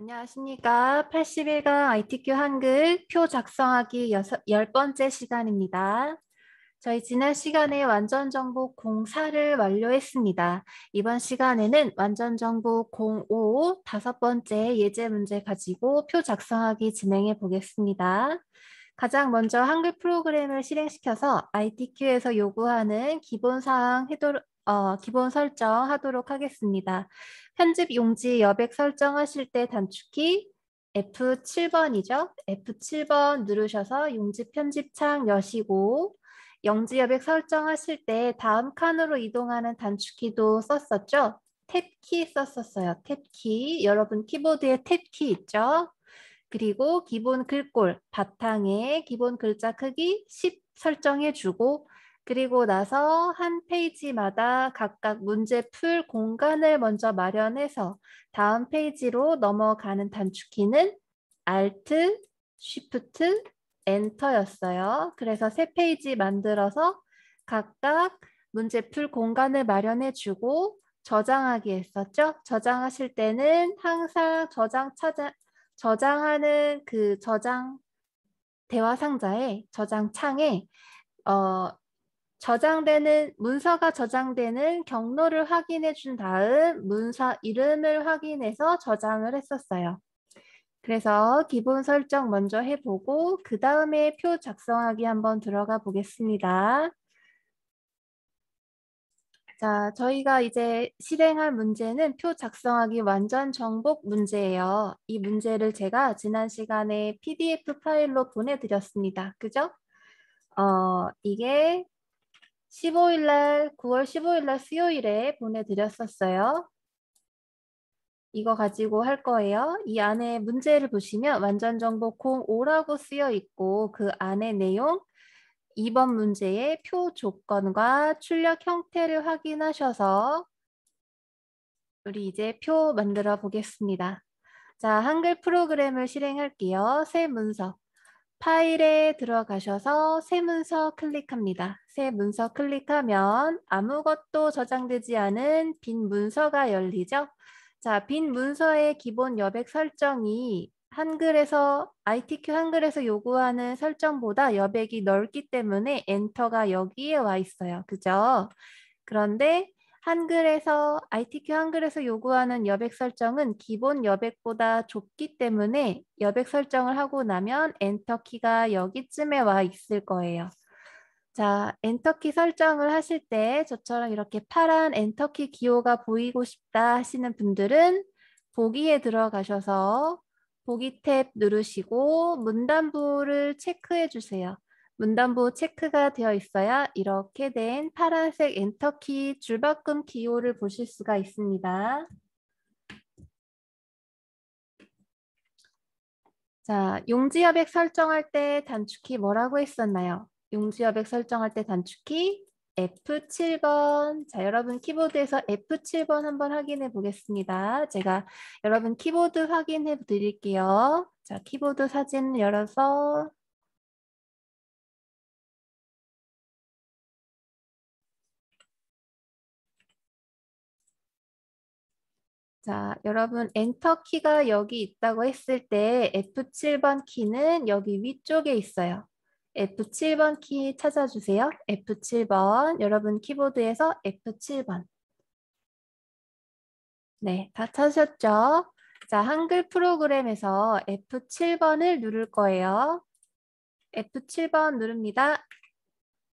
안녕하십니까. 81강 ITQ 한글 표 작성하기 10번째 시간입니다. 저희 지난 시간에 완전정복 04를 완료했습니다. 이번 시간에는 완전정복 05 5번째 예제 문제 가지고 표 작성하기 진행해 보겠습니다. 가장 먼저 한글 프로그램을 실행시켜서 ITQ에서 요구하는 기본 설정하도록 하겠습니다. 편집 용지 여백 설정하실 때 단축키 F7번이죠. F7번 누르셔서 용지 편집창 여시고 영지 여백 설정하실 때 다음 칸으로 이동하는 단축키도 썼었죠. 탭키 썼었어요. 탭키. 여러분 키보드에 탭키 있죠? 그리고 기본 글꼴 바탕에 기본 글자 크기 10 설정해주고 그리고 나서 한 페이지마다 각각 문제 풀 공간을 먼저 마련해서 다음 페이지로 넘어가는 단축키는 Alt, Shift, Enter였어요. 그래서 세 페이지 만들어서 각각 문제 풀 공간을 마련해주고 저장하기 했었죠. 저장하실 때는 항상 저장하는 그 대화 상자에 저장 창에 어, 문서가 저장되는 경로를 확인해 준 다음 문서 이름을 확인해서 저장을 했었어요. 그래서 기본 설정 먼저 해보고 그 다음에 표 작성하기 한번 들어가 보겠습니다. 자, 저희가 이제 실행할 문제는 표 작성하기 완전 정복 문제예요. 이 문제를 제가 지난 시간에 PDF 파일로 보내드렸습니다. 그죠? 이게 9월 15일 날 수요일에 보내드렸었어요. 이거 가지고 할 거예요. 이 안에 문제를 보시면 완전 정복 05라고 쓰여 있고 그 안에 내용 2번 문제의 표 조건과 출력 형태를 확인하셔서 우리 이제 표 만들어 보겠습니다. 자, 한글 프로그램을 실행할게요. 새 문서. 파일에 들어가셔서 새 문서 클릭합니다. 새 문서 클릭하면 아무것도 저장되지 않은 빈 문서가 열리죠. 자, 빈 문서의 기본 여백 설정이 ITQ 한글에서 요구하는 설정보다 여백이 넓기 때문에 엔터가 여기에 와 있어요. 그죠? 그런데 ITQ 한글에서 요구하는 여백 설정은 기본 여백보다 좁기 때문에 여백 설정을 하고 나면 엔터키가 여기쯤에 와 있을 거예요. 자, 엔터키 설정을 하실 때 저처럼 이렇게 파란 엔터키 기호가 보이고 싶다 하시는 분들은 보기에 들어가셔서 보기 탭 누르시고 문단부를 체크해 주세요. 문단부 체크가 되어 있어야 이렇게 된 파란색 엔터키 줄바꿈 기호를 보실 수가 있습니다. 자, 용지여백 설정할 때 단축키 뭐라고 했었나요? 용지여백 설정할 때 단축키 F7번. 자, 여러분 키보드에서 F7번 한번 확인해 보겠습니다. 제가 여러분 키보드 확인해 드릴게요. 자, 키보드 사진 열어서 자, 여러분 엔터 키가 여기 있다고 했을 때 F7번 키는 여기 위쪽에 있어요. F7번 키 찾아주세요. F7번. 여러분 키보드에서 F7번. 네, 다 찾으셨죠? 자, 한글 프로그램에서 F7번을 누를 거예요. F7번 누릅니다.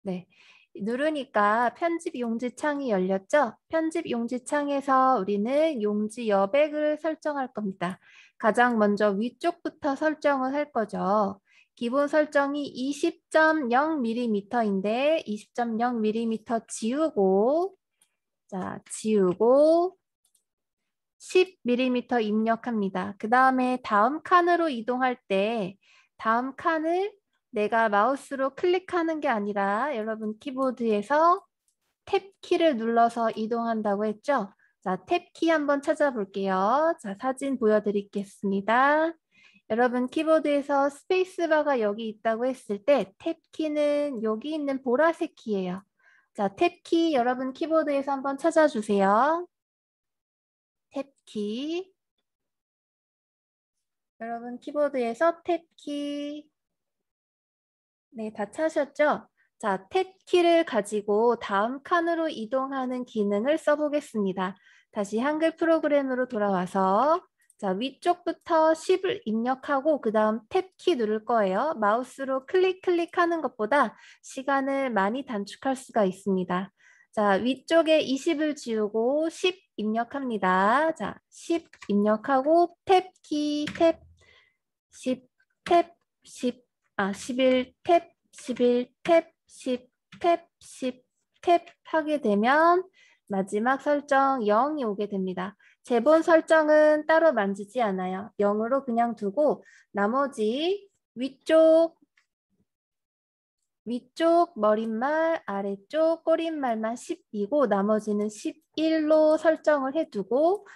네. 누르니까 편집 용지 창이 열렸죠? 편집 용지 창에서 우리는 용지 여백을 설정할 겁니다. 가장 먼저 위쪽부터 설정을 할 거죠. 기본 설정이 20.0mm인데 20.0mm 지우고 자, 지우고 10mm 입력합니다. 그 다음에 다음 칸으로 이동할 때 다음 칸을 내가 마우스로 클릭하는 게 아니라 여러분 키보드에서 탭 키를 눌러서 이동한다고 했죠? 자, 탭 키 한번 찾아볼게요. 자, 사진 보여드리겠습니다. 여러분 키보드에서 스페이스바가 여기 있다고 했을 때 탭 키는 여기 있는 보라색 키예요. 자, 탭 키 여러분 키보드에서 한번 찾아주세요. 탭 키. 여러분 키보드에서 탭키 네, 다 차셨죠? 자, 탭키를 가지고 다음 칸으로 이동하는 기능을 써보겠습니다. 다시 한글 프로그램으로 돌아와서 자, 위쪽부터 10을 입력하고 그 다음 탭키 누를 거예요. 마우스로 클릭하는 것보다 시간을 많이 단축할 수가 있습니다. 자, 위쪽에 20을 지우고 10 입력합니다. 자, 10 입력하고 탭키 탭 10 탭 10 11 탭 11 탭 10 탭 10 탭 하게 되면 마지막 설정 0이 오게 됩니다. 제본 설정은 따로 만지지 않아요. 0으로 그냥 두고 나머지 위쪽 머릿말, 아래쪽 꼬릿말만 10이고 나머지는 11로 설정을 해두고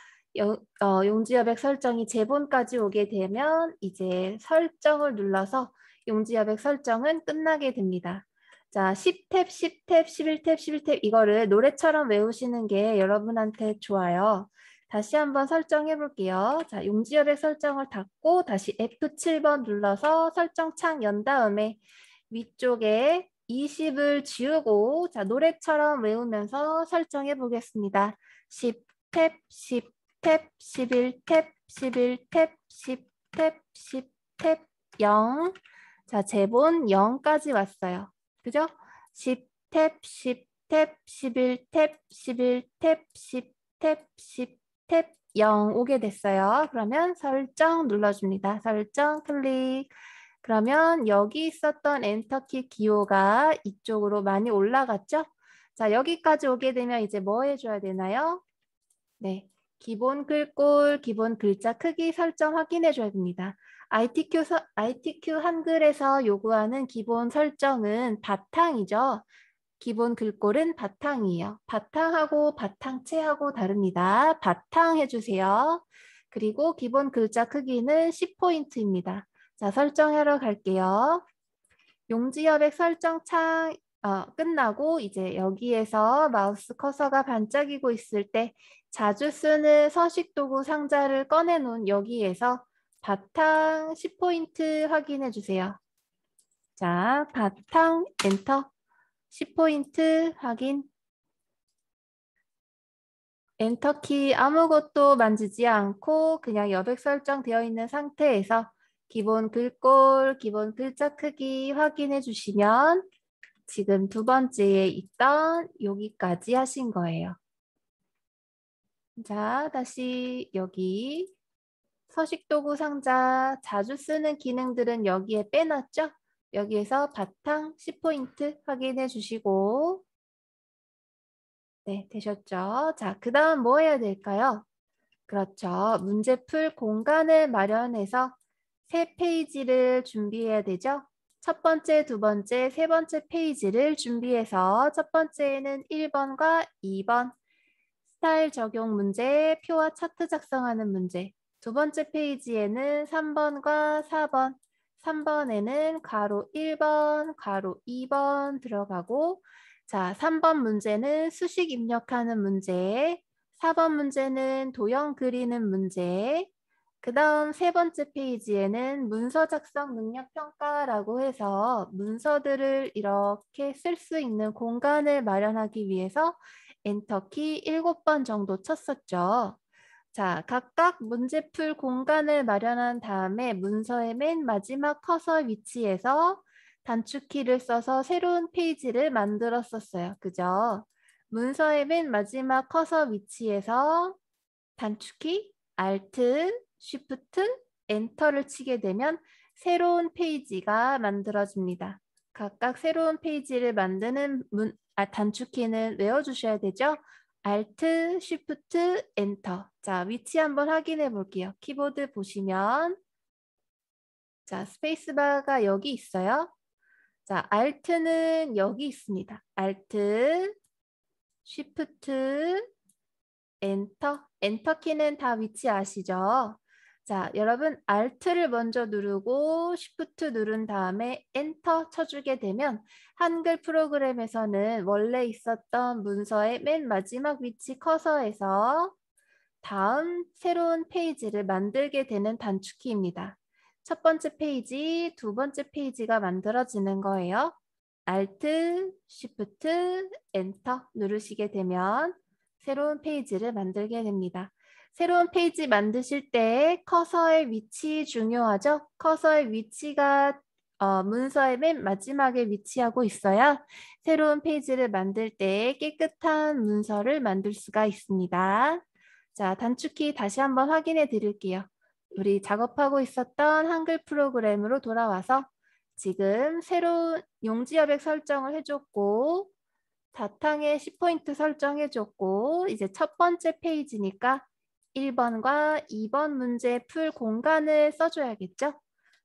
용지여백 설정이 제본까지 오게 되면 이제 설정을 눌러서 용지여백 설정은 끝나게 됩니다. 자, 10탭, 10탭, 11탭, 11탭 이거를 노래처럼 외우시는 게 여러분한테 좋아요. 다시 한번 설정해 볼게요. 자, 용지여백 설정을 닫고 다시 F7번 눌러서 설정 창 연 다음에 위쪽에 20을 지우고 자 노래처럼 외우면서 설정해 보겠습니다. 10탭, 10탭, 11탭, 11탭, 10탭, 10탭, 0. 자, 제본 0까지 왔어요. 그죠? 10탭, 10탭, 11탭, 11탭, 10탭, 10탭, 0 오게 됐어요. 그러면 설정 눌러줍니다. 설정 클릭. 그러면 여기 있었던 엔터키 기호가 이쪽으로 많이 올라갔죠? 자, 여기까지 오게 되면 이제 뭐 해줘야 되나요? 네, 기본 글꼴, 기본 글자 크기 설정 확인해 줘야 됩니다. ITQ 한글에서 요구하는 기본 설정은 바탕이죠. 기본 글꼴은 바탕이에요. 바탕하고 바탕체하고 다릅니다. 바탕 해주세요. 그리고 기본 글자 크기는 10포인트입니다. 자, 설정하러 갈게요. 용지여백 설정 창 끝나고 이제 여기에서 마우스 커서가 반짝이고 있을 때 자주 쓰는 서식도구 상자를 꺼내 놓은 여기에서 바탕 10포인트 확인해 주세요. 자, 바탕 엔터 10포인트 확인. 엔터키 아무것도 만지지 않고 그냥 여백 설정되어 있는 상태에서 기본 글꼴, 기본 글자 크기 확인해 주시면 지금 두 번째에 있던 여기까지 하신 거예요. 자, 다시 여기 서식도구 상자 자주 쓰는 기능들은 여기에 빼놨죠? 여기에서 바탕 10포인트 확인해 주시고 네, 되셨죠? 자, 그 다음 뭐 해야 될까요? 그렇죠. 문제풀 공간을 마련해서 세 페이지를 준비해야 되죠. 첫 번째, 두 번째, 세 번째 페이지를 준비해서 첫 번째에는 1번과 2번 스타일 적용 문제, 표와 차트 작성하는 문제. 두 번째 페이지에는 3번과 4번, 3번에는 가로 1번, 가로 2번 들어가고 자, 3번 문제는 수식 입력하는 문제, 4번 문제는 도형 그리는 문제, 그 다음 세 번째 페이지에는 문서 작성 능력 평가라고 해서 문서들을 이렇게 쓸 수 있는 공간을 마련하기 위해서 엔터키 7번 정도 쳤었죠. 자, 각각 문제풀 공간을 마련한 다음에 문서의 맨 마지막 커서 위치에서 단축키를 써서 새로운 페이지를 만들었었어요. 그죠? 문서의 맨 마지막 커서 위치에서 단축키 Alt, Shift, 엔터를 치게 되면 새로운 페이지가 만들어집니다. 각각 새로운 페이지를 만드는 단축키는 외워주셔야 되죠. Alt, Shift, 엔터. 자, 위치 한번 확인해 볼게요. 키보드 보시면 자, 스페이스바가 여기 있어요. 자, Alt는 여기 있습니다. Alt, Shift, 엔터. 엔터 키는 다 위치 아시죠? 자, 여러분 Alt를 먼저 누르고 Shift 누른 다음에 엔터 쳐주게 되면 한글 프로그램에서는 원래 있었던 문서의 맨 마지막 위치 커서에서 다음 새로운 페이지를 만들게 되는 단축키입니다. 첫 번째 페이지, 두 번째 페이지가 만들어지는 거예요. Alt, Shift, Enter 누르시게 되면 새로운 페이지를 만들게 됩니다. 새로운 페이지 만드실 때 커서의 위치 중요하죠? 커서의 위치가 문서의 맨 마지막에 위치하고 있어야 새로운 페이지를 만들 때 깨끗한 문서를 만들 수가 있습니다. 자, 단축키 다시 한번 확인해 드릴게요. 우리 작업하고 있었던 한글 프로그램으로 돌아와서 지금 새로운 용지 여백 설정을 해줬고 바탕에 10포인트 설정해줬고 이제 첫 번째 페이지니까 1번과 2번 문제 풀 공간을 써줘야겠죠?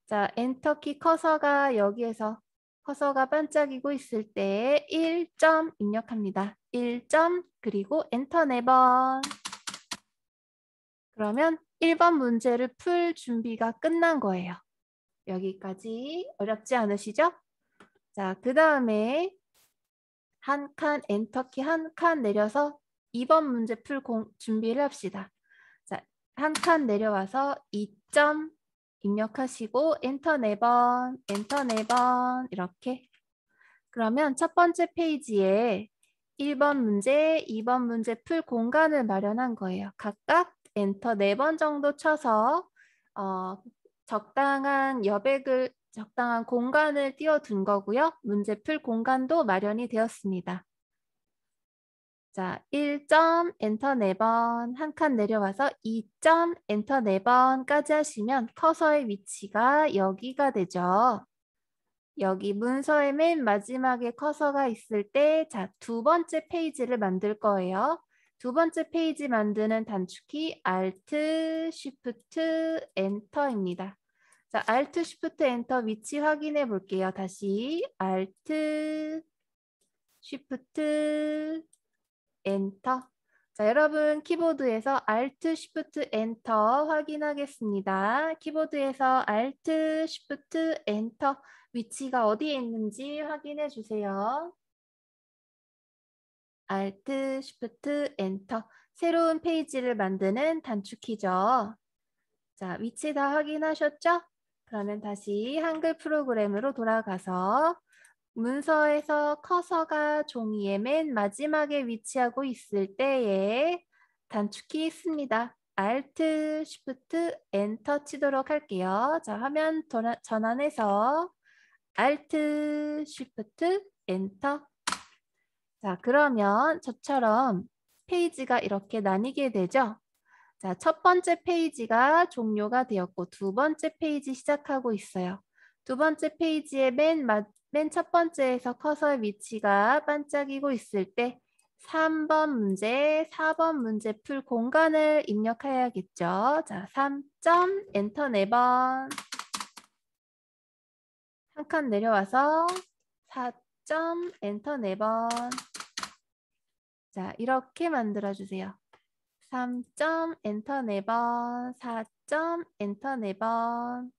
자, 엔터키 커서가 여기에서 커서가 반짝이고 있을 때 1점 입력합니다. 1점 그리고 엔터 4번. 그러면 1번 문제를 풀 준비가 끝난 거예요. 여기까지 어렵지 않으시죠? 자, 그 다음에 한 칸 엔터키 한 칸 내려서 2번 문제 풀 준비를 합시다. 자, 한 칸 내려와서 2점 입력하시고 엔터 4번, 엔터 4번 이렇게. 그러면 첫 번째 페이지에 1번 문제, 2번 문제 풀 공간을 마련한 거예요. 각각 엔터 4번 정도 쳐서 적당한 적당한 공간을 띄워둔 거고요. 문제 풀 공간도 마련이 되었습니다. 자, 1점 엔터 4번 한 칸 내려와서 2점 엔터 4번까지 하시면 커서의 위치가 여기가 되죠. 여기 문서의 맨 마지막에 커서가 있을 때 자, 두 번째 페이지를 만들 거예요. 두 번째 페이지 만드는 단축키 Alt, Shift, Enter입니다. 자, Alt, Shift, Enter 위치 확인해 볼게요. 다시 Alt, Shift, Enter. 자, 여러분 키보드에서 Alt, Shift, Enter 확인하겠습니다. 키보드에서 Alt, Shift, Enter 위치가 어디에 있는지 확인해 주세요. Alt, Shift, Enter. 새로운 페이지를 만드는 단축키죠. 자, 위치 다 확인하셨죠? 그러면 다시 한글 프로그램으로 돌아가서 문서에서 커서가 종이의 맨 마지막에 위치하고 있을 때에 단축키 있습니다. Alt, Shift, Enter 치도록 할게요. 자, 화면 전환해서 Alt, Shift, Enter. 자, 그러면 저처럼 페이지가 이렇게 나뉘게 되죠. 자, 첫 번째 페이지가 종료가 되었고 두 번째 페이지 시작하고 있어요. 두 번째 페이지의 맨 첫 번째에서 커서의 위치가 반짝이고 있을 때 3번 문제, 4번 문제 풀 공간을 입력해야겠죠. 자, 3점 엔터 4번. 한 칸 내려와서 4점 엔터 4번. 자, 이렇게 만들어 주세요. 3점 엔터 4번, 4점 엔터 4번.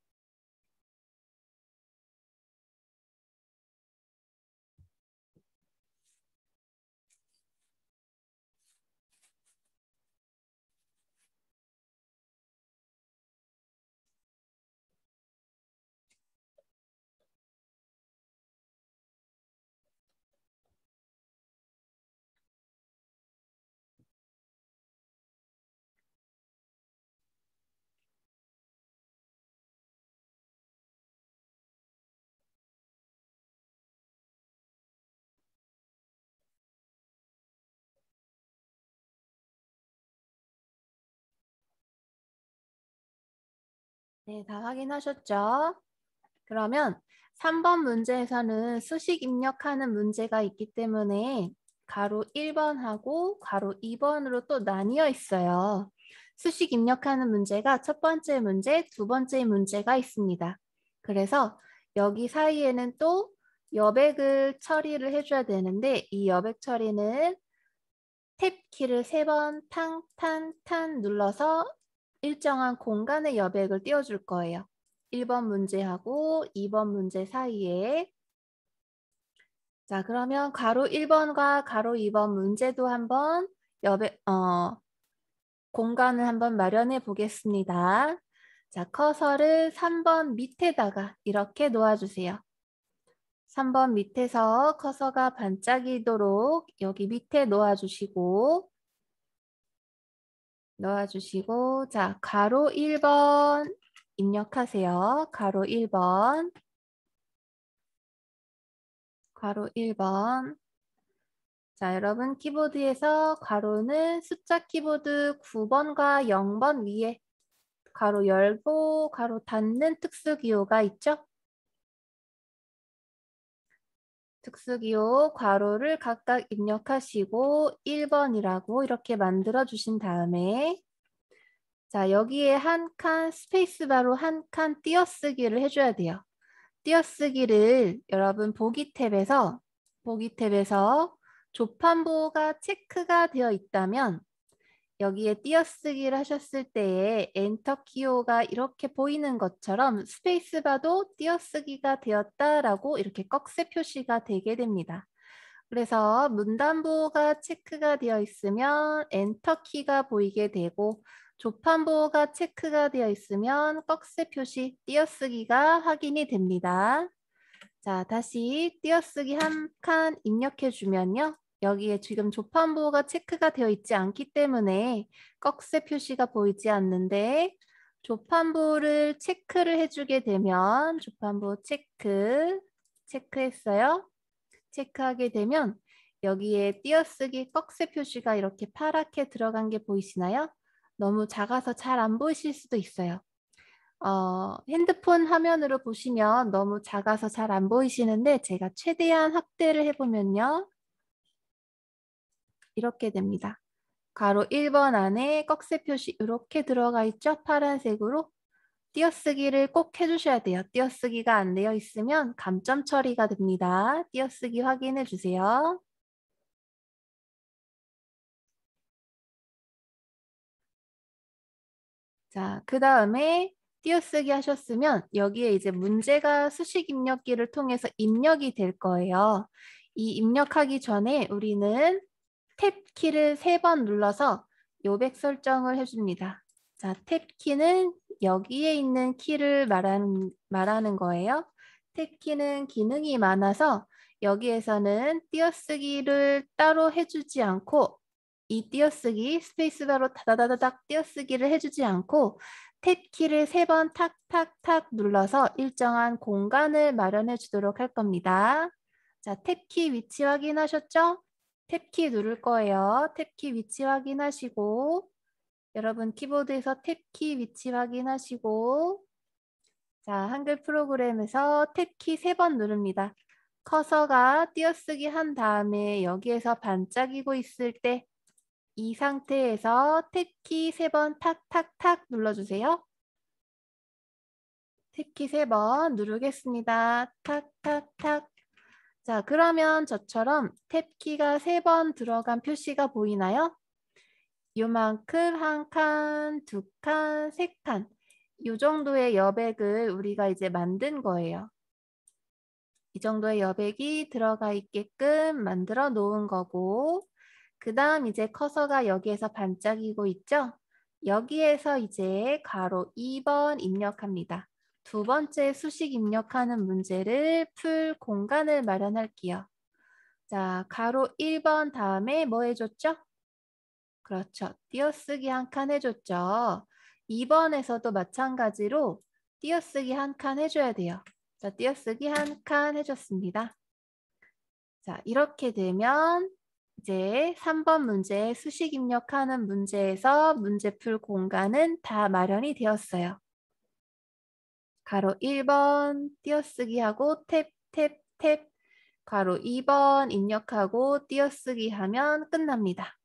네, 다 확인하셨죠? 그러면 3번 문제에서는 수식 입력하는 문제가 있기 때문에 가로 1번하고 가로 2번으로 또 나뉘어 있어요. 수식 입력하는 문제가 첫 번째 문제, 두 번째 문제가 있습니다. 그래서 여기 사이에는 또 여백을 처리를 해줘야 되는데 이 여백 처리는 탭 키를 3번 탄 눌러서 일정한 공간의 여백을 띄워줄 거예요. 1번 문제하고 2번 문제 사이에. 자, 그러면 가로 1번과 가로 2번 문제도 한번 공간을 한번 마련해 보겠습니다. 자, 커서를 3번 밑에다가 이렇게 놓아주세요. 3번 밑에서 커서가 반짝이도록 여기 밑에 놓아주시고 자, 가로 1번 입력하세요. 가로 1번 가로 1번. 자, 여러분 키보드에서 가로는 숫자 키보드 9번과 0번 위에 가로 열고 가로 닫는 특수기호가 있죠? 특수기호 괄호를 각각 입력하시고 1번이라고 이렇게 만들어 주신 다음에 자, 여기에 한 칸 스페이스바로 한 칸 띄어쓰기를 해줘야 돼요. 띄어쓰기를 여러분 보기 탭에서 조판부호가 체크가 되어 있다면 여기에 띄어쓰기를 하셨을 때에 엔터 키호가 이렇게 보이는 것처럼 스페이스바도 띄어쓰기가 되었다라고 이렇게 꺽쇠 표시가 되게 됩니다. 그래서 문단부호가 체크가 되어 있으면 엔터 키가 보이게 되고 조판부호가 체크가 되어 있으면 꺽쇠 표시 띄어쓰기가 확인이 됩니다. 자, 다시 띄어쓰기 한 칸 입력해 주면요. 여기에 지금 조판부호가 체크가 되어 있지 않기 때문에 꺽쇠 표시가 보이지 않는데 조판부호를 체크를 해주게 되면 조판부호 체크했어요. 체크하게 되면 여기에 띄어쓰기 꺽쇠 표시가 이렇게 파랗게 들어간 게 보이시나요? 너무 작아서 잘 안 보이실 수도 있어요. 핸드폰 화면으로 보시면 너무 작아서 잘 안 보이시는데 제가 최대한 확대를 해보면요. 이렇게 됩니다. 가로 1번 안에 꺽쇠 표시 이렇게 들어가 있죠? 파란색으로. 띄어쓰기를 꼭 해주셔야 돼요. 띄어쓰기가 안 되어 있으면 감점 처리가 됩니다. 띄어쓰기 확인해 주세요. 자, 그 다음에 띄어쓰기 하셨으면 여기에 이제 문제가 수식 입력기를 통해서 입력이 될 거예요. 이 입력하기 전에 우리는 탭 키를 3번 눌러서 요백 설정을 해줍니다. 자, 탭 키는 여기에 있는 키를 말하는 거예요. 탭 키는 기능이 많아서 여기에서는 띄어쓰기를 따로 해주지 않고 이 띄어쓰기 스페이스바로 다다다닥 띄어쓰기를 해주지 않고 탭 키를 3번 탁탁탁 눌러서 일정한 공간을 마련해 주도록 할 겁니다. 자, 탭 키 위치 확인하셨죠? 탭 키 누를 거예요. 탭 키 위치 확인하시고 여러분 키보드에서 탭 키 위치 확인하시고 자, 한글 프로그램에서 탭 키 3번 누릅니다. 커서가 띄어쓰기 한 다음에 여기에서 반짝이고 있을 때 이 상태에서 탭키 3번 탁탁탁 눌러주세요. 탭키 3번 누르겠습니다. 탁탁탁. 자, 그러면 저처럼 탭키가 3번 들어간 표시가 보이나요? 요만큼 한 칸, 2칸, 3칸. 요 정도의 여백을 우리가 이제 만든 거예요. 이 정도의 여백이 들어가 있게끔 만들어 놓은 거고 그 다음 이제 커서가 여기에서 반짝이고 있죠? 여기에서 이제 가로 2번 입력합니다. 두 번째 수식 입력하는 문제를 풀 공간을 마련할게요. 자, 가로 1번 다음에 뭐 해줬죠? 그렇죠. 띄어쓰기 한 칸 해줬죠. 2번에서도 마찬가지로 띄어쓰기 한 칸 해줘야 돼요. 자, 띄어쓰기 한 칸 해줬습니다. 자, 이렇게 되면 이제 3번 문제 수식 입력하는 문제에서 문제풀 공간은 다 마련이 되었어요. 가로 1번 띄어쓰기 하고 탭 가로 2번 입력하고 띄어쓰기 하면 끝납니다.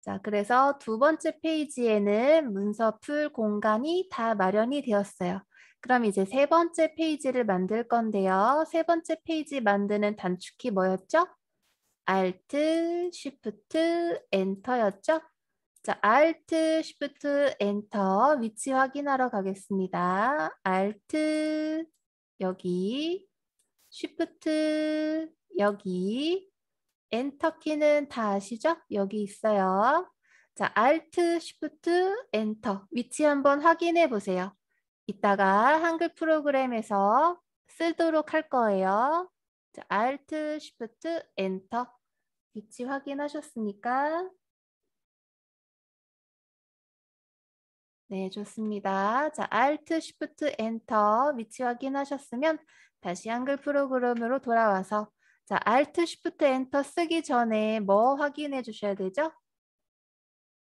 자, 그래서 두 번째 페이지에는 문서풀 공간이 다 마련이 되었어요. 그럼 이제 세 번째 페이지를 만들 건데요. 세 번째 페이지 만드는 단축키 뭐였죠? Alt, Shift, Enter였죠? 자, Alt, Shift, Enter 위치 확인하러 가겠습니다. Alt 여기, Shift 여기, 엔터 키는 다 아시죠? 여기 있어요. 자, Alt, Shift, Enter. 위치 한번 확인해 보세요. 이따가 한글 프로그램에서 쓰도록 할 거예요. 자, Alt, Shift, Enter. 위치 확인하셨습니까? 네, 좋습니다. 자, Alt, Shift, Enter 위치 확인하셨으면 다시 한글 프로그램으로 돌아와서 자, Alt, Shift, Enter 쓰기 전에 뭐 확인해 주셔야 되죠?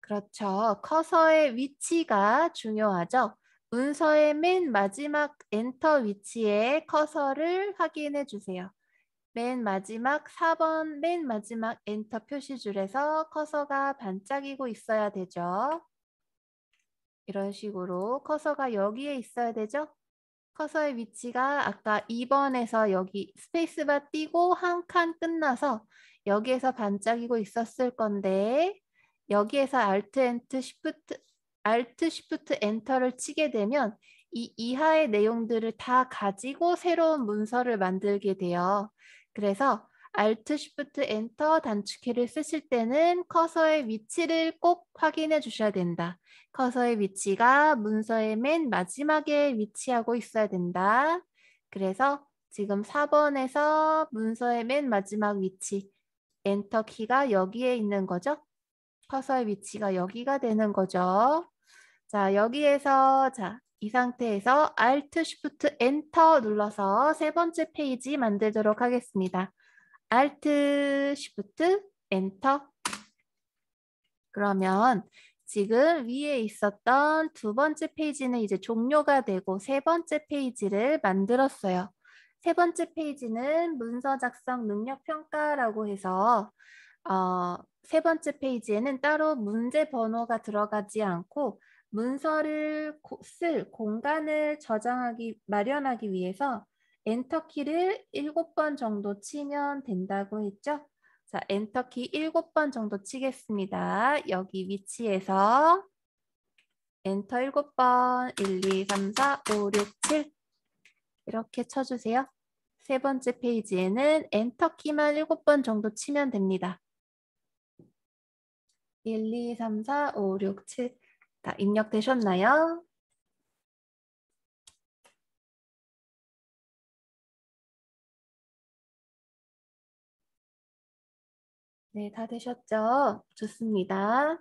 그렇죠. 커서의 위치가 중요하죠. 문서의 맨 마지막 엔터 위치에 커서를 확인해 주세요. 맨 마지막 4번 맨 마지막 엔터 표시줄에서 커서가 반짝이고 있어야 되죠. 이런 식으로 커서가 여기에 있어야 되죠. 커서의 위치가 아까 2번에서 여기 스페이스바 띄고 한 칸 끝나서 여기에서 반짝이고 있었을 건데 여기에서 Alt, Shift, Enter를 치게 되면 이 이하의 내용들을 다 가지고 새로운 문서를 만들게 돼요. 그래서 Alt, Shift, Enter 단축키를 쓰실 때는 커서의 위치를 꼭 확인해 주셔야 된다. 커서의 위치가 문서의 맨 마지막에 위치하고 있어야 된다. 그래서 지금 4번에서 문서의 맨 마지막 위치, 엔터 키가 여기에 있는 거죠. 커서의 위치가 여기가 되는 거죠. 자, 여기에서 이 상태에서 Alt, Shift, Enter 눌러서 세 번째 페이지 만들도록 하겠습니다. Alt, Shift, Enter. 그러면 지금 위에 있었던 두 번째 페이지는 이제 종료가 되고 세 번째 페이지를 만들었어요. 세 번째 페이지는 문서 작성 능력 평가라고 해서 세 번째 페이지에는 따로 문제 번호가 들어가지 않고 문서를 쓸 공간을 마련하기 위해서 엔터키를 7번 정도 치면 된다고 했죠. 자, 엔터키 7번 정도 치겠습니다. 여기 위치에서 엔터 7번 1, 2, 3, 4, 5, 6, 7 이렇게 쳐주세요. 세 번째 페이지에는 엔터키만 7번 정도 치면 됩니다. 1, 2, 3, 4, 5, 6, 7 다 입력되셨나요? 네, 다 되셨죠? 좋습니다.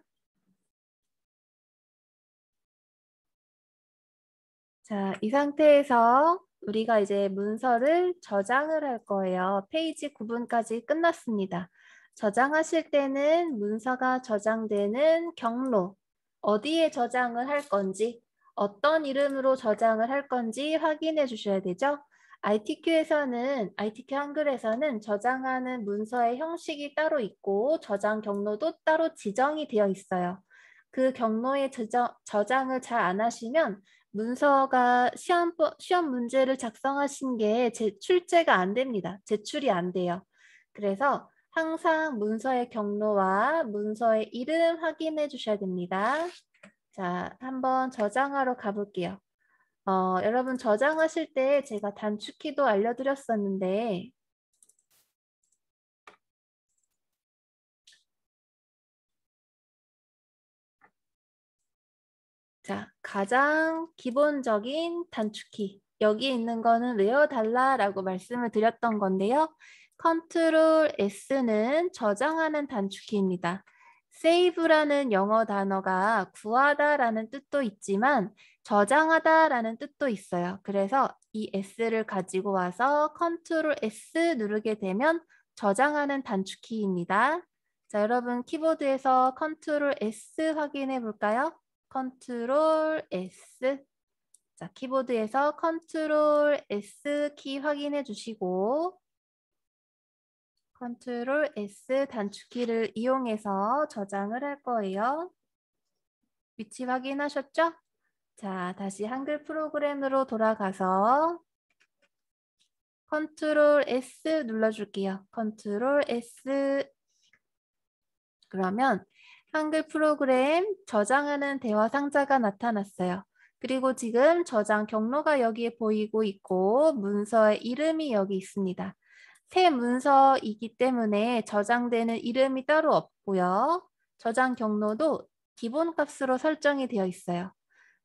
자, 이 상태에서 우리가 이제 문서를 저장을 할 거예요. 페이지 9분까지 끝났습니다. 저장하실 때는 문서가 저장되는 경로, 어디에 저장을 할 건지, 어떤 이름으로 저장을 할 건지 확인해 주셔야 되죠. ITQ 한글에서는 저장하는 문서의 형식이 따로 있고 저장 경로도 따로 지정이 되어 있어요. 그 경로의 저장을 잘 안 하시면 문서가 시험 문제를 작성하신 게 출제가 안 됩니다. 제출이 안 돼요. 그래서 항상 문서의 경로와 문서의 이름 확인해 주셔야 됩니다. 자, 한번 저장하러 가볼게요. 여러분 저장하실 때 제가 단축키도 알려드렸었는데 자, 가장 기본적인 단축키. 여기 있는 거는 외워달라라고 말씀을 드렸던 건데요. 컨트롤 S는 저장하는 단축키입니다. save라는 영어 단어가 구하다라는 뜻도 있지만 저장하다라는 뜻도 있어요. 그래서 이 S를 가지고 와서 컨트롤 S 누르게 되면 저장하는 단축키입니다. 자, 여러분 키보드에서 컨트롤 S 확인해 볼까요? 컨트롤 S. 자, 키보드에서 컨트롤 S 키 확인해 주시고 컨트롤 S 단축키를 이용해서 저장을 할 거예요. 위치 확인하셨죠? 자, 다시 한글 프로그램으로 돌아가서 컨트롤 S 눌러줄게요. 컨트롤 S. 그러면 한글 프로그램 저장하는 대화 상자가 나타났어요. 그리고 지금 저장 경로가 여기에 보이고 있고 문서의 이름이 여기 있습니다. 새 문서이기 때문에 저장되는 이름이 따로 없고요. 저장 경로도 기본값으로 설정이 되어 있어요.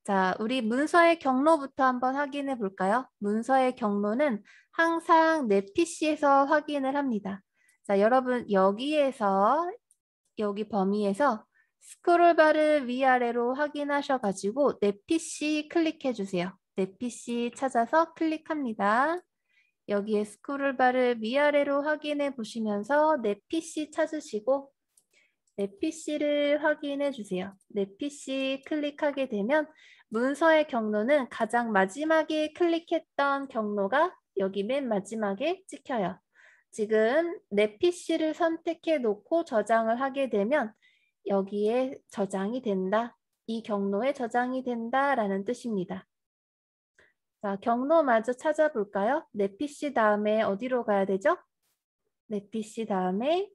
자, 우리 문서의 경로부터 한번 확인해 볼까요? 문서의 경로는 항상 내 PC에서 확인을 합니다. 자, 여러분 여기에서 여기 범위에서 스크롤바를 위아래로 확인하셔가지고 내 PC 클릭해 주세요. 내 PC 찾아서 클릭합니다. 여기에 스크롤바를 위아래로 확인해 보시면서 내 PC 찾으시고 내 PC를 확인해 주세요. 내 PC 클릭하게 되면 문서의 경로는 가장 마지막에 클릭했던 경로가 여기 맨 마지막에 찍혀요. 지금 내 PC를 선택해 놓고 저장을 하게 되면 여기에 저장이 된다. 이 경로에 저장이 된다라는 뜻입니다. 자, 경로마저 찾아볼까요? 내 PC 다음에 어디로 가야 되죠? 내 PC 다음에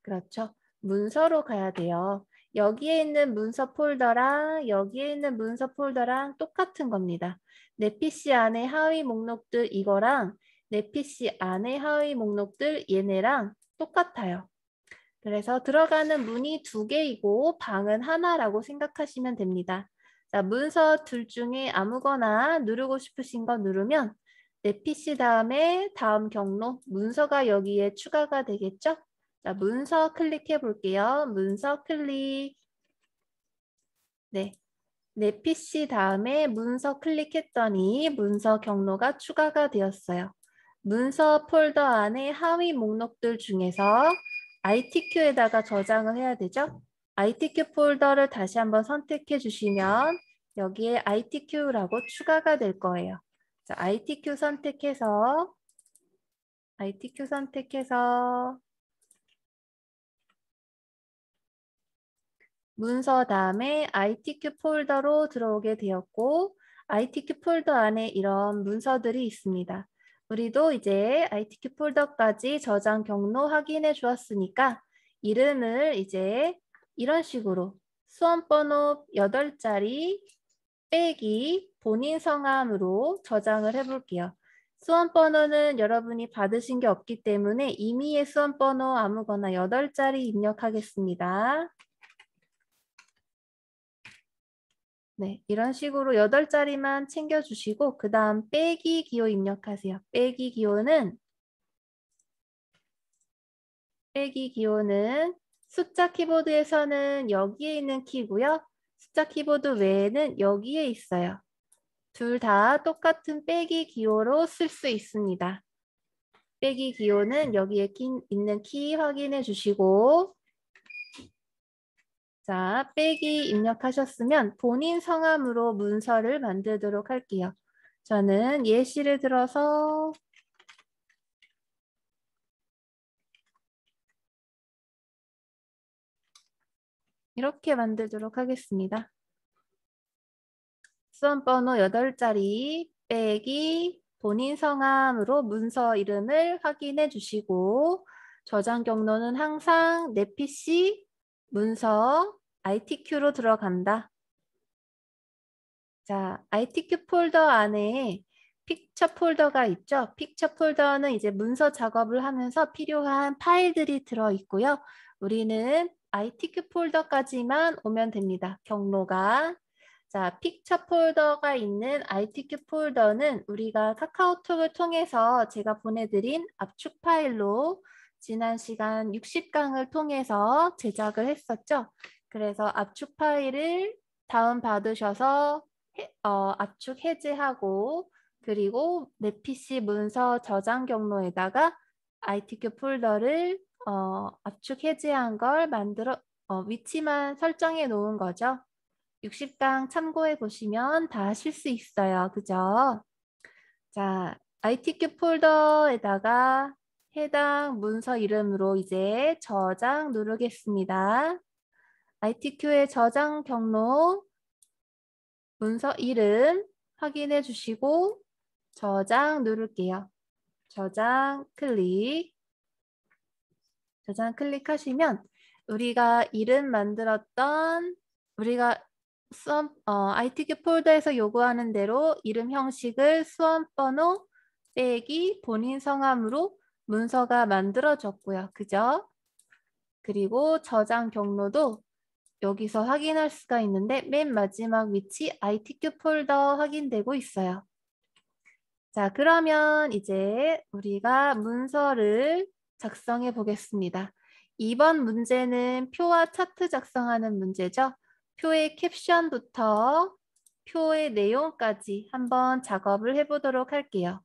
그렇죠. 문서로 가야 돼요. 여기에 있는 문서 폴더랑 여기에 있는 문서 폴더랑 똑같은 겁니다. 내 PC 안에 하위 목록들 이거랑 내 PC 안에 하위 목록들 얘네랑 똑같아요. 그래서 들어가는 문이 2개이고 방은 하나라고 생각하시면 됩니다. 자, 문서 둘 중에 아무거나 누르고 싶으신 거 누르면 내 PC 다음에 다음 경로 문서가 여기에 추가가 되겠죠? 자, 문서 클릭해 볼게요. 문서 클릭. 네. 내 PC 다음에 문서 클릭했더니 문서 경로가 추가가 되었어요. 문서 폴더 안에 하위 목록들 중에서 ITQ에다가 저장을 해야 되죠. ITQ 폴더를 다시 한번 선택해 주시면 여기에 ITQ라고 추가가 될 거예요. 자, ITQ 선택해서 문서 다음에 ITQ 폴더로 들어오게 되었고 ITQ 폴더 안에 이런 문서들이 있습니다. 우리도 이제 ITQ 폴더까지 저장 경로 확인해 주었으니까 이름을 이제 이런 식으로 수험번호 8자리 빼기 본인 성함으로 저장을 해볼게요. 수험번호는 여러분이 받으신 게 없기 때문에 임의의 수험번호 아무거나 8자리 입력하겠습니다. 네, 이런 식으로 8자리만 챙겨주시고 그 다음 빼기 기호 입력하세요. 빼기 기호는 숫자 키보드에서는 여기에 있는 키고요. 숫자 키보드 외에는 여기에 있어요. 둘 다 똑같은 빼기 기호로 쓸 수 있습니다. 빼기 기호는 여기에 있는 키 확인해 주시고 자, 빼기 입력하셨으면 본인 성함으로 문서를 만들도록 할게요. 저는 예시를 들어서 이렇게 만들도록 하겠습니다. 수험번호 8자리 빼기 본인 성함으로 문서 이름을 확인해 주시고 저장 경로는 항상 내 PC 문서 ITQ로 들어간다. 자, ITQ 폴더 안에 픽처 폴더가 있죠. 픽처 폴더는 이제 문서 작업을 하면서 필요한 파일들이 들어있고요. 우리는 ITQ 폴더까지만 오면 됩니다. 경로가. 자, 픽처 폴더가 있는 ITQ 폴더는 우리가 카카오톡을 통해서 제가 보내드린 압축 파일로 지난 시간 60강을 통해서 제작을 했었죠. 그래서 압축 파일을 다운받으셔서 압축 해제하고 그리고 내 PC 문서 저장 경로에다가 ITQ 폴더를 압축 해제한 걸 만들어 위치만 설정해 놓은 거죠. 60강 참고해 보시면 다 하실 수 있어요. 그죠? 자, ITQ 폴더에다가 해당 문서 이름으로 이제 저장 누르겠습니다. ITQ의 저장 경로 문서 이름 확인해 주시고 저장 누를게요. 저장 클릭하시면 우리가 이름 만들었던 우리가 ITQ 폴더에서 요구하는 대로 이름 형식을 수험번호 빼기 본인 성함으로 문서가 만들어졌고요. 그죠? 그리고 저장 경로도 여기서 확인할 수가 있는데 맨 마지막 위치 ITQ 폴더 확인되고 있어요. 자, 그러면 이제 우리가 문서를 작성해 보겠습니다. 이번 문제는 표와 차트 작성하는 문제죠. 표의 캡션부터 표의 내용까지 한번 작업을 해보도록 할게요.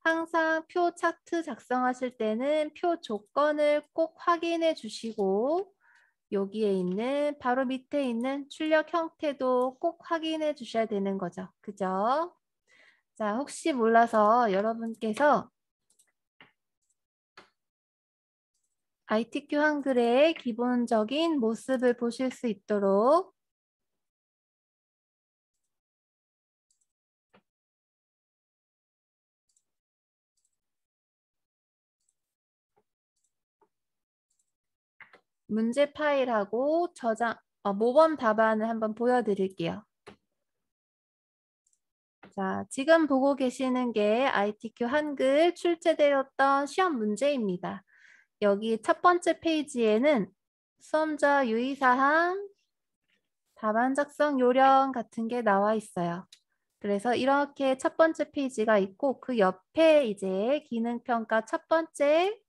항상 표 차트 작성하실 때는 표 조건을 꼭 확인해 주시고 여기에 있는 바로 밑에 있는 출력 형태도 꼭 확인해 주셔야 되는 거죠. 그죠? 자, 혹시 몰라서 여러분께서 ITQ 한글의 기본적인 모습을 보실 수 있도록 문제 파일하고 모범 답안을 한번 보여드릴게요. 자, 지금 보고 계시는 게 ITQ 한글 출제되었던 시험 문제입니다. 여기 첫 번째 페이지에는 수험자 유의사항, 답안 작성 요령 같은 게 나와 있어요. 그래서 이렇게 첫 번째 페이지가 있고 그 옆에 이제 기능평가 첫 번째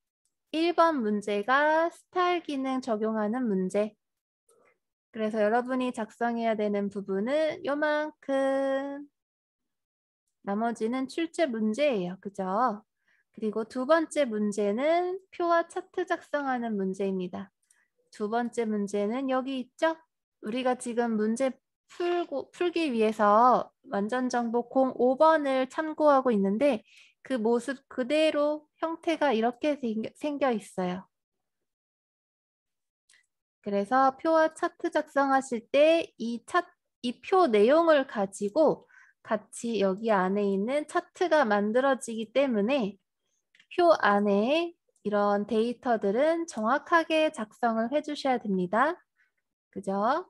1번 문제가 스타일 기능 적용하는 문제. 그래서 여러분이 작성해야 되는 부분은 요만큼, 나머지는 출제 문제예요. 그죠? 그리고 두 번째 문제는 표와 차트 작성하는 문제입니다. 두 번째 문제는 여기 있죠? 우리가 지금 문제 풀기 위해서 완전정보 05번을 참고하고 있는데 그 모습 그대로 형태가 이렇게 생겨 있어요. 그래서 표와 차트 작성하실 때 이 표 내용을 가지고 같이 여기 안에 있는 차트가 만들어지기 때문에 표 안에 이런 데이터들은 정확하게 작성을 해주셔야 됩니다. 그죠?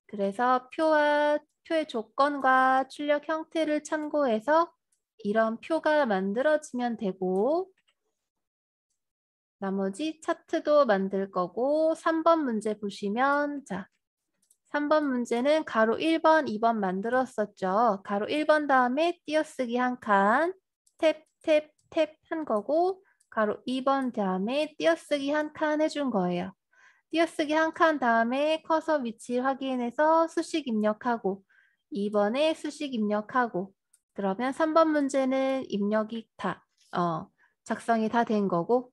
그래서 표의 조건과 출력 형태를 참고해서 이런 표가 만들어지면 되고 나머지 차트도 만들 거고 3번 문제 보시면 자 3번 문제는 가로 1번, 2번 만들었었죠. 가로 1번 다음에 띄어쓰기 한 칸, 탭, 탭, 탭 한 거고 가로 2번 다음에 띄어쓰기 한 칸 해준 거예요. 띄어쓰기 한 칸 다음에 커서 위치 확인해서 수식 입력하고 2번에 수식 입력하고 그러면 3번 문제는 입력이 작성이 다 된 거고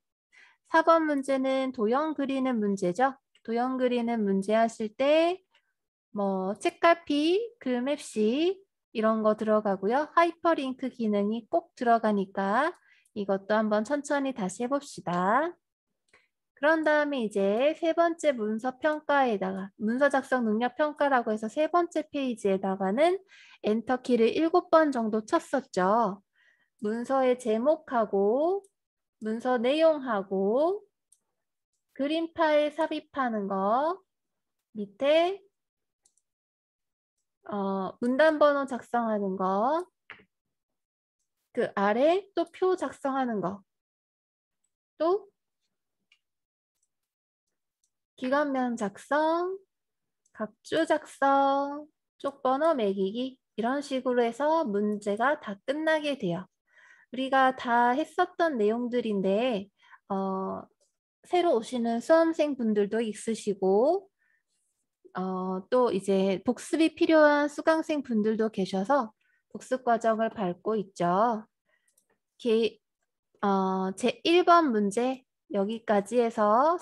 4번 문제는 도형 그리는 문제죠. 도형 그리는 문제 하실 때 뭐 책갈피, 글맵시 이런 거 들어가고요. 하이퍼링크 기능이 꼭 들어가니까 이것도 한번 천천히 다시 해봅시다. 그런 다음에 이제 세 번째 문서 평가에다가 문서 작성 능력 평가라고 해서 세 번째 페이지에다가는 엔터키를 7번 정도 쳤었죠. 문서의 제목하고 문서 내용하고 그림 파일 삽입하는 거 밑에 문단 번호 작성하는 거 그 아래 또 표 작성하는 거 또 기관면 작성 각주 작성, 쪽번호 매기기 이런 식으로 해서 문제가 다 끝나게 돼요. 우리가 다 했었던 내용들인데 새로 오시는 수험생 분들도 있으시고 또 이제 복습이 필요한 수강생 분들도 계셔서 복습 과정을 밟고 있죠. 제 1번 문제 여기까지 해서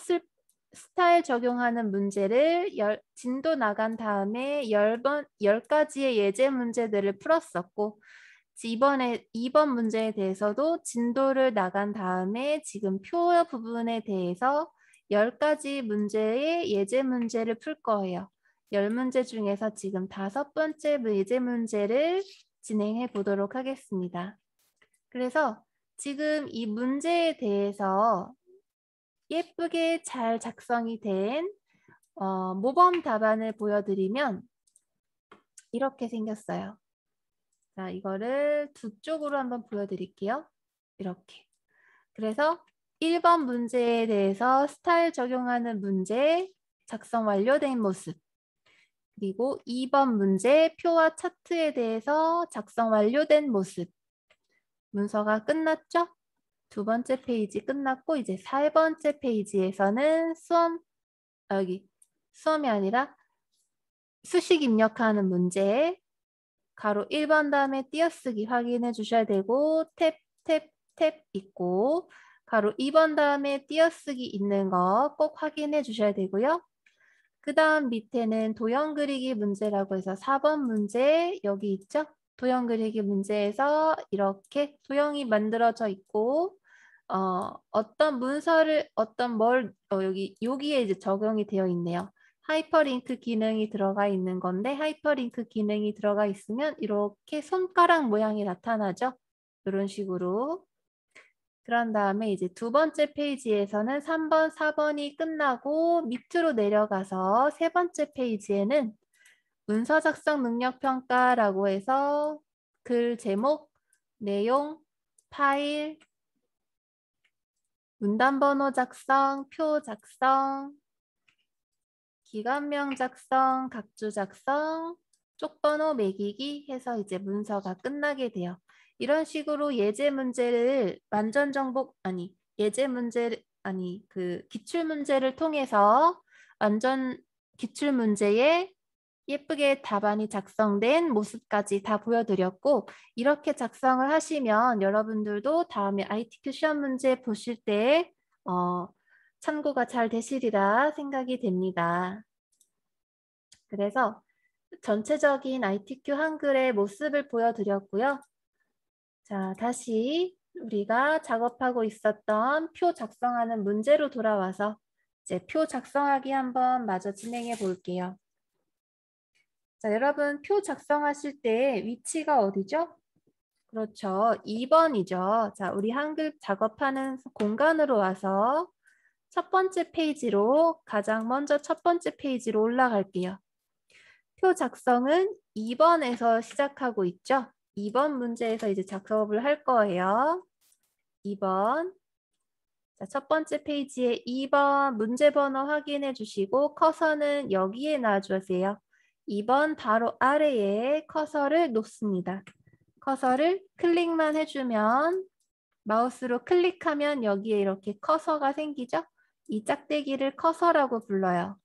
스타일 적용하는 문제를 진도 나간 다음에 10가지의 예제 문제들을 풀었었고 이번에 2번 문제에 대해서도 진도를 나간 다음에 지금 표 부분에 대해서 10가지 문제의 예제 문제를 풀 거예요. 10문제 중에서 지금 5번째 예제 문제를 진행해 보도록 하겠습니다. 그래서 지금 이 문제에 대해서 예쁘게 잘 작성이 된 모범 답안을 보여드리면 이렇게 생겼어요. 자, 이거를 두 쪽으로 한번 보여드릴게요. 이렇게. 그래서 1번 문제에 대해서 스타일 적용하는 문제, 작성 완료된 모습. 그리고 2번 문제 표와 차트에 대해서 작성 완료된 모습. 문서가 끝났죠? 두 번째 페이지 끝났고 이제 4번째 페이지에서는 여기 수험이 아니라 수식 입력하는 문제. 가로 1번 다음에 띄어쓰기 확인해 주셔야 되고 탭, 탭, 탭 있고 가로 2번 다음에 띄어쓰기 있는 거 꼭 확인해 주셔야 되고요. 그 다음 밑에는 도형 그리기 문제라고 해서 4번 문제 여기 있죠? 도형 그리기 문제에서 이렇게 도형이 만들어져 있고 어떤 문서를 여기에 이제 적용이 되어 있네요. 하이퍼링크 기능이 들어가 있는 건데 하이퍼링크 기능이 들어가 있으면 이렇게 손가락 모양이 나타나죠. 이런 식으로. 그런 다음에 이제 두 번째 페이지에서는 3번, 4번이 끝나고 밑으로 내려가서 세 번째 페이지에는 문서 작성 능력 평가라고 해서 글 제목, 내용, 파일, 문단 번호 작성, 표 작성, 기관명 작성, 각주 작성, 쪽번호 매기기 해서 이제 문서가 끝나게 돼요. 이런 식으로 예제 문제를 기출 문제를 통해서 완전 기출 문제에 예쁘게 답안이 작성된 모습까지 다 보여드렸고 이렇게 작성을 하시면 여러분들도 다음에 ITQ 시험 문제 보실 때 참고가 잘 되시리라 생각이 됩니다. 그래서 전체적인 ITQ 한글의 모습을 보여드렸고요. 자, 다시 우리가 작업하고 있었던 표 작성하는 문제로 돌아와서 이제 표 작성하기 한번 마저 진행해 볼게요. 자, 여러분 표 작성하실 때 위치가 어디죠? 그렇죠. 2번이죠. 자, 우리 한글 작업하는 공간으로 와서 첫 번째 페이지로 가장 먼저 첫 번째 페이지로 올라갈게요. 표 작성은 2번에서 시작하고 있죠. 2번 문제에서 이제 작업을 할 거예요. 2번. 자, 첫 번째 페이지에 2번 문제 번호 확인해 주시고 커서는 여기에 놔주세요. 2번 바로 아래에 커서를 놓습니다. 커서를 클릭만 해주면 마우스로 클릭하면 여기에 이렇게 커서가 생기죠? 이 짝대기를 커서라고 불러요.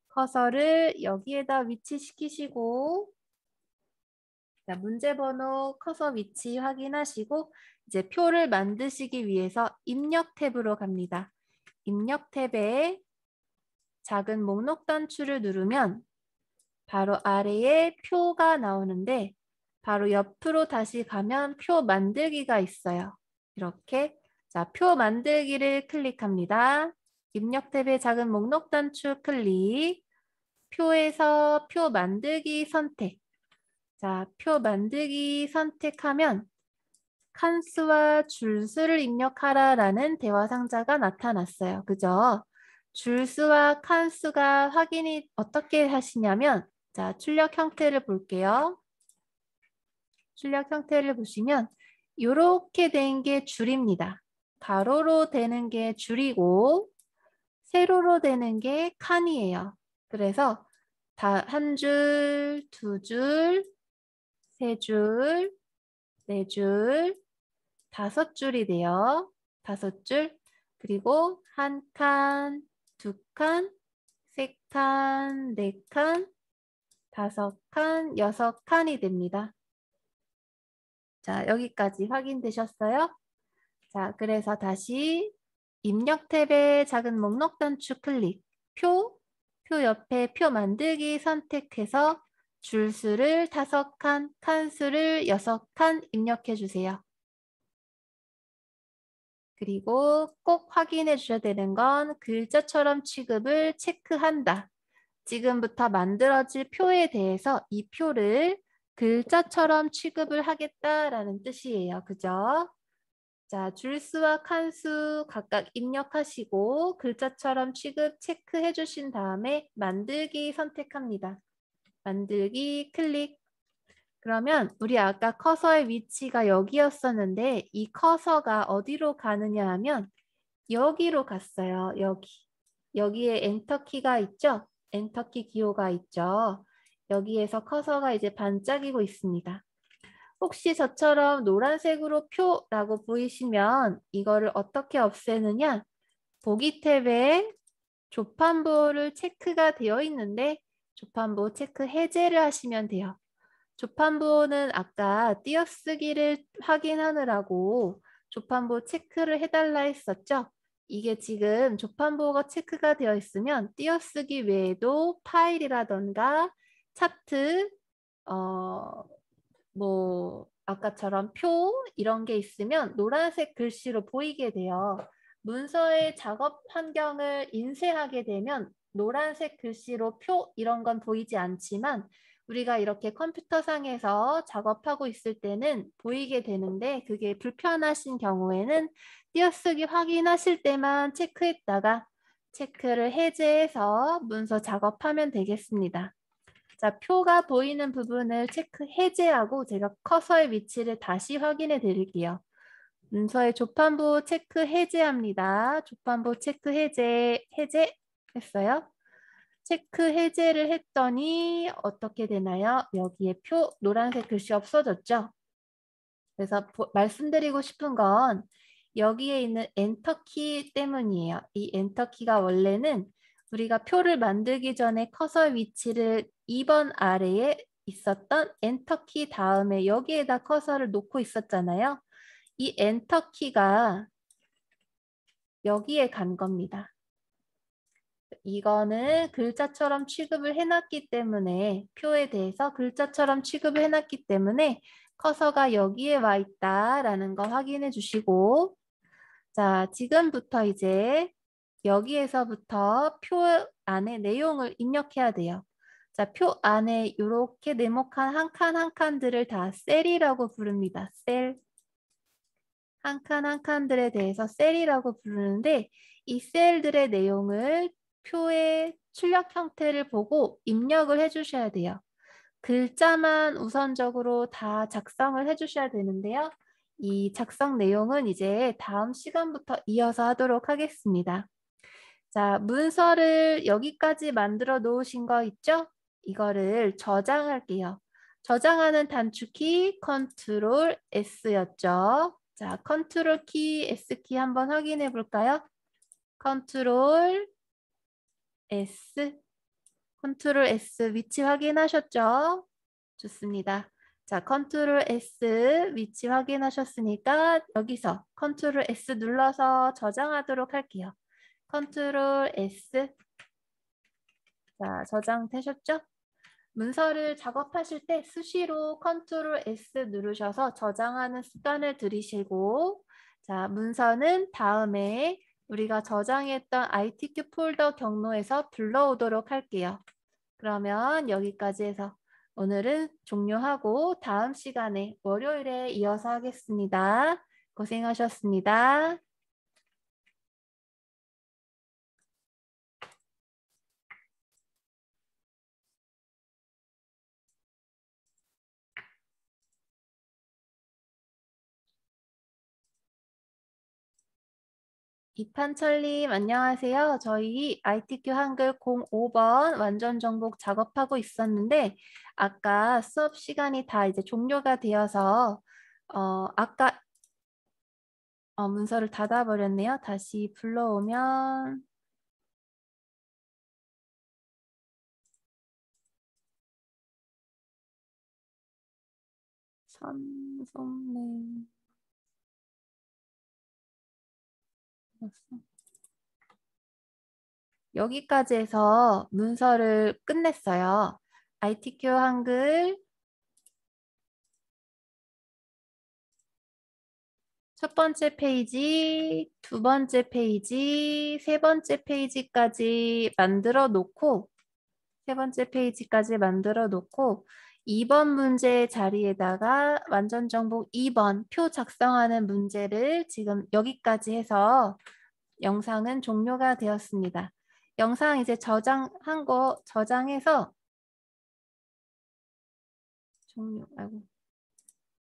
커서를 여기에다 위치시키시고 자, 문제 번호 커서 위치 확인하시고 이제 표를 만드시기 위해서 입력 탭으로 갑니다. 입력 탭에 작은 목록 단추를 누르면 바로 아래에 표가 나오는데 바로 옆으로 다시 가면 표 만들기가 있어요. 이렇게 자, 표 만들기를 클릭합니다. 입력 탭에 작은 목록 단추 클릭 표에서 표 만들기 선택 자, 표 만들기 선택하면 칸수와 줄수를 입력하라 라는 대화 상자가 나타났어요. 그죠? 줄수와 칸수가 확인이 어떻게 하시냐면 자, 출력 형태를 볼게요. 출력 형태를 보시면 이렇게 된 게 줄입니다. 가로로 되는 게 줄이고 세로로 되는 게 칸이에요. 그래서 다 한 줄, 두 줄, 세 줄, 네 줄, 다섯 줄이 돼요. 다섯 줄. 그리고 한 칸, 두 칸, 세 칸, 네 칸, 다섯 칸, 여섯 칸이 됩니다. 자, 여기까지 확인되셨어요? 자, 그래서 다시 입력 탭에 작은 목록 단추 클릭, 표 옆에 표 만들기 선택해서 줄수를 5칸, 칸수를 6칸 입력해 주세요. 그리고 꼭 확인해 주셔야 되는 건 글자처럼 취급을 체크한다. 지금부터 만들어질 표에 대해서 이 표를 글자처럼 취급을 하겠다라는 뜻이에요. 그죠? 자, 줄수와 칸수 각각 입력하시고 글자처럼 취급 체크해 주신 다음에 만들기 선택합니다. 만들기 클릭. 그러면 우리 아까 커서의 위치가 여기였었는데 이 커서가 어디로 가느냐 하면 여기로 갔어요. 여기. 여기에 엔터키가 있죠? 엔터키 기호가 있죠? 여기에서 커서가 이제 반짝이고 있습니다. 혹시 저처럼 노란색으로 표라고 보이시면 이거를 어떻게 없애느냐? 보기 탭에 조판부를 체크가 되어 있는데 조판부 체크 해제를 하시면 돼요. 조판부는 아까 띄어쓰기를 확인하느라고 조판부 체크를 해달라 했었죠? 이게 지금 조판부가 체크가 되어 있으면 띄어쓰기 외에도 파일이라던가 차트, 뭐 아까처럼 표 이런 게 있으면 노란색 글씨로 보이게 돼요. 문서의 작업 환경을 인쇄하게 되면 노란색 글씨로 표 이런 건 보이지 않지만 우리가 이렇게 컴퓨터상에서 작업하고 있을 때는 보이게 되는데 그게 불편하신 경우에는 띄어쓰기 확인하실 때만 체크했다가 체크를 해제해서 문서 작업하면 되겠습니다. 자, 표가 보이는 부분을 체크 해제하고 제가 커서의 위치를 다시 확인해 드릴게요. 문서의 조판부 체크 해제합니다. 조판부 체크 해제했어요. 체크 해제를 했더니 어떻게 되나요? 여기에 표 노란색 글씨 없어졌죠? 그래서 말씀드리고 싶은 건 여기에 있는 엔터키 때문이에요. 이 엔터키가 원래는 우리가 표를 만들기 전에 커서 위치를 2번 아래에 있었던 엔터키 다음에 여기에다 커서를 놓고 있었잖아요. 이 엔터키가 여기에 간 겁니다. 이거는 글자처럼 취급을 해놨기 때문에 표에 대해서 글자처럼 취급을 해놨기 때문에 커서가 여기에 와 있다라는 거 확인해 주시고 자 지금부터 이제 여기에서부터 표 안에 내용을 입력해야 돼요. 자, 표 안에 이렇게 네모칸 한 칸 한 칸들을 다 셀이라고 부릅니다. 셀. 한 칸 한 칸들에 대해서 셀이라고 부르는데 이 셀들의 내용을 표의 출력 형태를 보고 입력을 해주셔야 돼요. 글자만 우선적으로 다 작성을 해주셔야 되는데요. 이 작성 내용은 이제 다음 시간부터 이어서 하도록 하겠습니다. 자, 문서를 여기까지 만들어 놓으신 거 있죠? 이거를 저장할게요. 저장하는 단축키 컨트롤 S였죠. 자, 컨트롤 키, S키 한번 확인해 볼까요? 컨트롤 S, 컨트롤 S 위치 확인하셨죠? 좋습니다. 자, 컨트롤 S 위치 확인하셨으니까 여기서 컨트롤 S 눌러서 저장하도록 할게요. 컨트롤 S. 자, 저장되셨죠? 문서를 작업하실 때 수시로 컨트롤 S 누르셔서 저장하는 습관을 들이시고 자, 문서는 다음에 우리가 저장했던 ITQ 폴더 경로에서 불러오도록 할게요. 그러면 여기까지 해서 오늘은 종료하고 다음 시간에 월요일에 이어서 하겠습니다. 고생하셨습니다. 이판철님 안녕하세요. 저희 ITQ 한글 05번 완전 정복 작업하고 있었는데 아까 수업 시간이 다 이제 종료가 되어서 아까 문서를 닫아버렸네요. 다시 불러오면 삼성네 여기까지 해서 문서를 끝냈어요. ITQ 한글 첫 번째 페이지, 두 번째 페이지, 세 번째 페이지까지 만들어 놓고 세 번째 페이지까지 만들어 놓고 2번 문제 자리에다가 완전 정복 2번 표 작성하는 문제를 지금 여기까지 해서 영상은 종료가 되었습니다. 영상 이제 저장한 거 저장해서 종료. 아이고.